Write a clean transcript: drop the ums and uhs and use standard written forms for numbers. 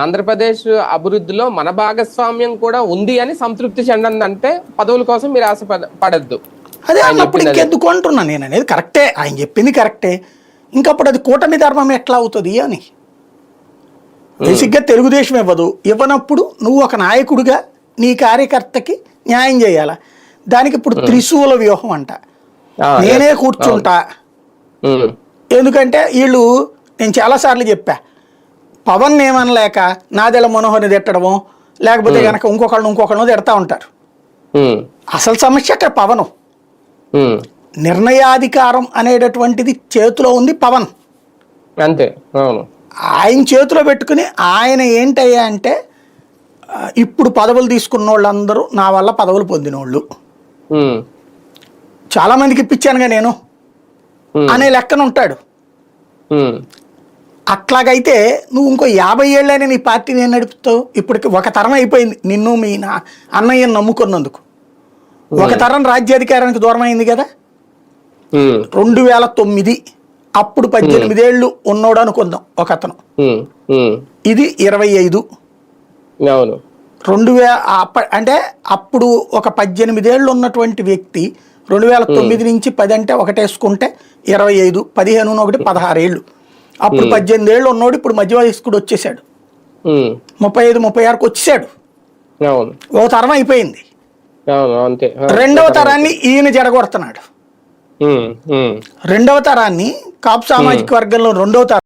ఆంధ్రప్రదేశ్ అభివృద్ధిలో మన భాగస్వామ్యం కూడా ఉంది అని సంతృప్తి చెందండి, అంటే పదవుల కోసం మీరు ఆశ పడద్దు. అదే అన్నప్పుడు ఇంకెందుకు అంటున్నా నేను అనేది. కరెక్టే, ఆయన చెప్పింది కరెక్టే. ఇంకప్పుడు అది కూటమి ధర్మం ఎట్లా అవుతుంది అని. బేసిక్గా తెలుగుదేశం ఇవ్వనప్పుడు నువ్వు ఒక నాయకుడిగా నీ కార్యకర్తకి న్యాయం చేయాల. దానికి ఇప్పుడు త్రిశూల వ్యూహం అంట. నేనే కూర్చుంటా. ఎందుకంటే వీళ్ళు, నేను చాలాసార్లు చెప్పా, పవన్ ఏమనలేక నాదెల మనోహర్ని తిట్టడమో లేకపోతే కనుక ఇంకొకళ్ళను తిడతా ఉంటారు. అసలు సమస్య అక్కడ పవన్. నిర్ణయాధికారం అనేటటువంటిది చేతిలో ఉంది పవన్. అంతే. ఆయన చేతిలో పెట్టుకుని ఆయన ఏంటయ్యా అంటే, ఇప్పుడు పదవులు తీసుకున్న వాళ్ళందరూ నా వల్ల పదవులు పొందిన వాళ్ళు, చాలా మందికి ఇప్పించానుగా నేను అనే లెక్కన ఉంటాడు. అట్లాగైతే నువ్వు ఇంకో 50 ఏళ్ళైనా నీ పార్టీని ఏం నడుపుతావు? ఇప్పటికి ఒక తరం అయిపోయింది నిన్ను మీ అన్నయ్యను నమ్ముకున్నందుకు. ఒక తరం రాజ్యాధికారానికి దూరం అయింది కదా. 2009 అప్పుడు 18 ఏళ్ళు ఉన్నోడు అనుకుందాం ఒక అతను, ఇది 25. 2000 అంటే అప్పుడు ఒక 18 ఏళ్ళు ఉన్నటువంటి వ్యక్తి 2009 నుంచి 10 అంటే ఒకటేసుకుంటే 25, 15 ఒకటి 16 ఏళ్ళు. అప్పుడు 18 ఏళ్ళు ఉన్నోడు ఇప్పుడు మధ్య వయస్కుడు వచ్చేసాడు, 35, 36కి వచ్చేసాడు. ఓ తరం అయిపోయింది. రెండవ తరాన్ని ఈయన జడగొడుతున్నాడు. రెండవ తరాన్ని కాపు సామాజిక వర్గంలో రెండవ తరం